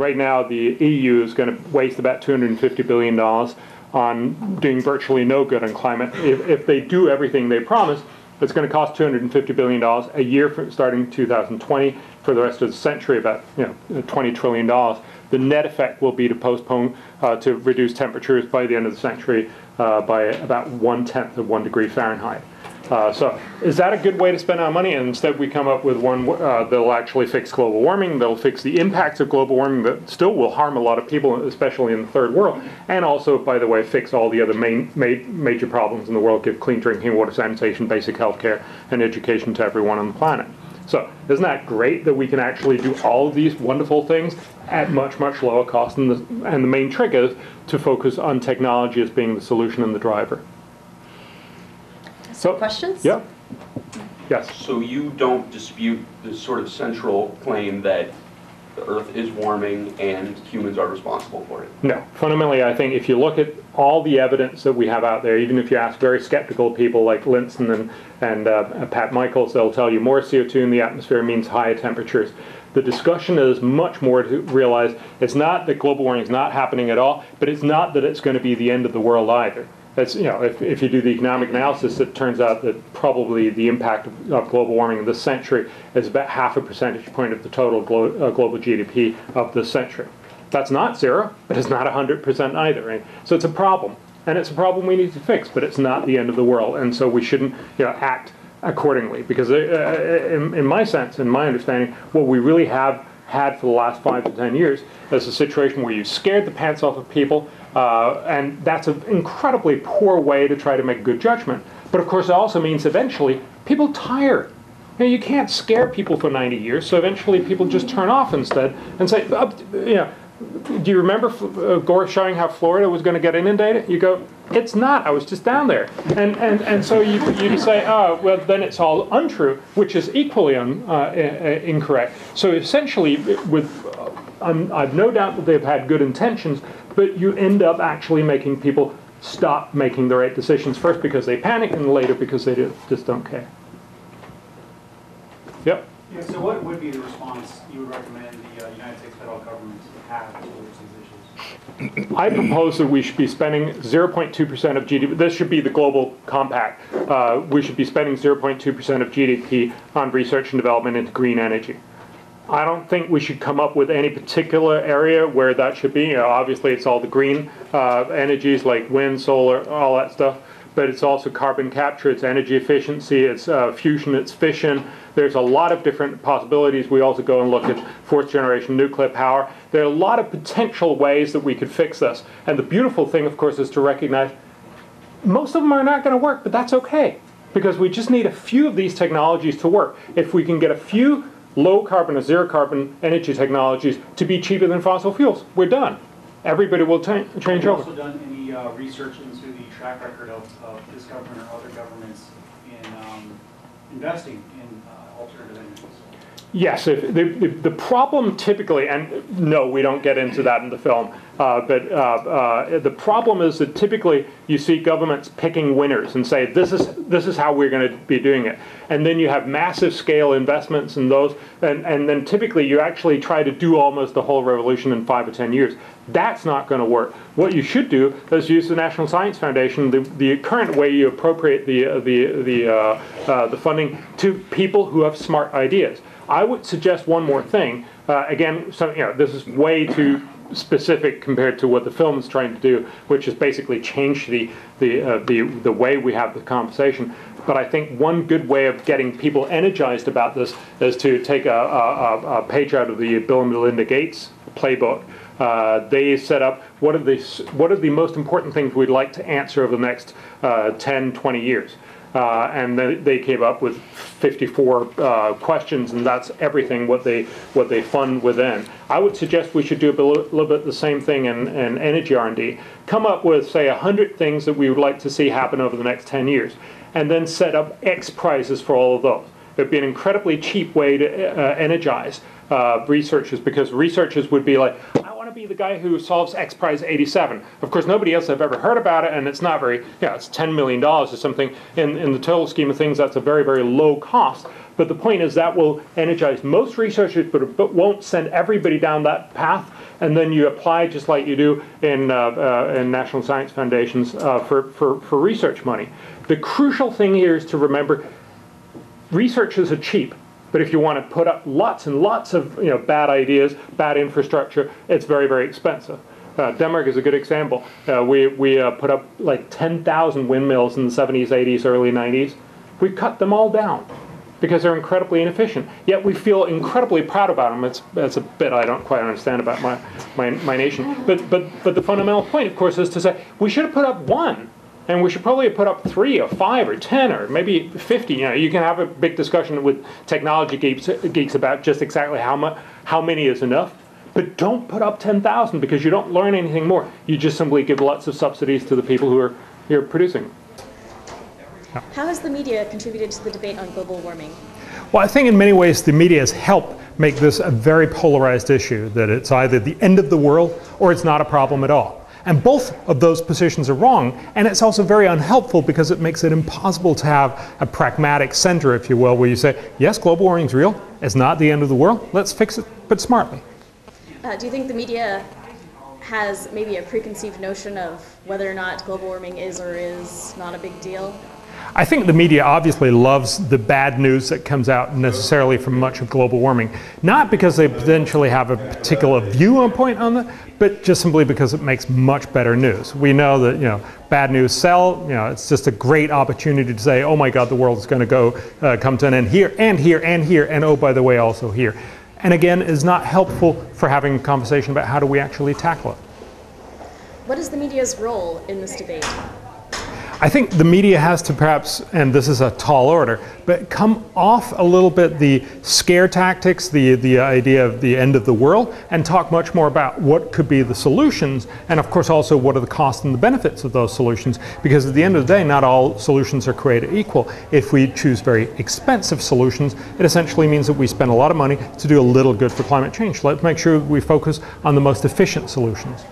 right now the EU is going to waste about $250 billion on doing virtually no good on climate. If they do everything they promise, it's going to cost $250 billion a year starting 2020 for the rest of the century, about $20 trillion. The net effect will be to postpone, to reduce temperatures by the end of the century by about 1/10 of 1 degree Fahrenheit. So is that a good way to spend our money? And instead we come up with one that'll actually fix global warming, that'll fix the impacts of global warming that still will harm a lot of people, especially in the third world, and also, by the way, fix all the other major problems in the world, give clean drinking water, sanitation, basic health care, and education to everyone on the planet. So isn't that great that we can actually do all of these wonderful things at much, much lower cost? And the main trick is to focus on technology as being the solution and the driver. So, questions? Yeah. Yes. So you don't dispute the sort of central claim that the Earth is warming and humans are responsible for it? No. Fundamentally, I think if you look at all the evidence that we have out there, even if you ask very skeptical people like Linson and Pat Michaels, they'll tell you more CO2 in the atmosphere means higher temperatures. The discussion is much more to realize it's not that global warming is not happening at all, but it's not that it's going to be the end of the world either. That's, if you do the economic analysis, it turns out that probably the impact of global warming in this century is about 0.5 percentage point of the total global GDP of this century. That's not zero, but it's not 100% either. Right? So it's a problem, and it's a problem we need to fix, but it's not the end of the world, and so we shouldn't act accordingly. Because in my sense, in my understanding, what we really have had for the last 5 to 10 years is a situation where you scared the pants off of people, and that's an incredibly poor way to try to make good judgment. But of course it also means eventually people tire. You can't scare people for 90 years, so eventually people just turn off instead and say, do you remember Gore showing how Florida was going to get inundated? You go, it's not, I was just down there. And so you say, oh, well, then it's all untrue, which is equally incorrect. So essentially, I've no doubt that they've had good intentions, but you end up actually making people stop making the right decisions, first because they panic, and later because they just don't care. Yep. Yeah, so what would be the response you would recommend the United States federal government have towards these issues? I propose that we should be spending 0.2% of GDP. This should be the global compact. We should be spending 0.2% of GDP on research and development into green energy. I don't think we should come up with any particular area where that should be. Obviously, it's all the green energies like wind, solar, all that stuff. But it's also carbon capture, it's energy efficiency, it's fusion, it's fission. There's a lot of different possibilities. We also go and look at fourth generation nuclear power. There are a lot of potential ways that we could fix this. And the beautiful thing, of course, is to recognize most of them are not going to work, but that's okay. Because we just need a few of these technologies to work. If we can get a few low carbon or zero carbon energy technologies to be cheaper than fossil fuels, we're done. Everybody will change over. Have you also done any research into the track record of this government or other governments in investing in alternative energies? Yes, the problem typically, and no, we don't get into that in the film, but the problem is that typically you see governments picking winners and say, this is how we're going to be doing it. And then you have massive scale investments in those, and then typically you actually try to do almost the whole revolution in 5 or 10 years. That's not going to work. What you should do is use the National Science Foundation, the current way you appropriate the funding, to people who have smart ideas. I would suggest one more thing. Again, this is way too specific compared to what the film is trying to do, which is basically change the way we have the conversation. But I think one good way of getting people energized about this is to take a page out of the Bill and Melinda Gates playbook. They set up what are the most important things we'd like to answer over the next 10, 20 years. And they came up with 54 questions, and that's everything what they fund within. I would suggest we should do a little bit the same thing in energy R&D. Come up with, say, 100 things that we would like to see happen over the next 10 years, and then set up X prizes for all of those. It would be an incredibly cheap way to energize researchers, because researchers would be like, I want to be the guy who solves X Prize 87. Of course, nobody else have ever heard about it, and it's not very, it's $10 million or something. In the total scheme of things, that's a very, very low cost. But the point is that will energize most researchers, but won't send everybody down that path. And then you apply just like you do in national science foundations for research money. The crucial thing here is to remember researchers are cheap. But if you want to put up lots and lots of bad ideas, bad infrastructure, it's very, very expensive. Denmark is a good example. We put up like 10,000 windmills in the 70s, 80s, early 90s. We cut them all down because they're incredibly inefficient. Yet we feel incredibly proud about them. That's a bit I don't quite understand about my nation. But the fundamental point, of course, is to say we should have put up one. And we should probably have put up 3 or 5 or 10 or maybe 50. You can have a big discussion with technology geeks about just exactly how many is enough. But don't put up 10,000 because you don't learn anything more. You just simply give lots of subsidies to the people who are here producing. How has the media contributed to the debate on global warming? Well, I think in many ways the media has helped make this a very polarized issue, that it's either the end of the world or it's not a problem at all. And both of those positions are wrong, and it's also very unhelpful because it makes it impossible to have a pragmatic center, if you will, where you say, yes, global warming is real, it's not the end of the world, let's fix it, but smartly. Do you think the media has maybe a preconceived notion of whether or not global warming is or is not a big deal? I think the media obviously loves the bad news that comes out necessarily from much of global warming, not because they potentially have a particular viewpoint on it, but just simply because it makes much better news. We know that bad news sell. It's just a great opportunity to say, oh my God, the world is going to come to an end here and here and here, and oh by the way, also here. And again, is not helpful for having a conversation about how do we actually tackle it. What is the media's role in this debate? I think the media has to perhaps, and this is a tall order, but come off a little bit the scare tactics, the idea of the end of the world, and talk much more about what could be the solutions, and of course also what are the costs and the benefits of those solutions, because at the end of the day, not all solutions are created equal. If we choose very expensive solutions, it essentially means that we spend a lot of money to do a little good for climate change. Let's make sure we focus on the most efficient solutions.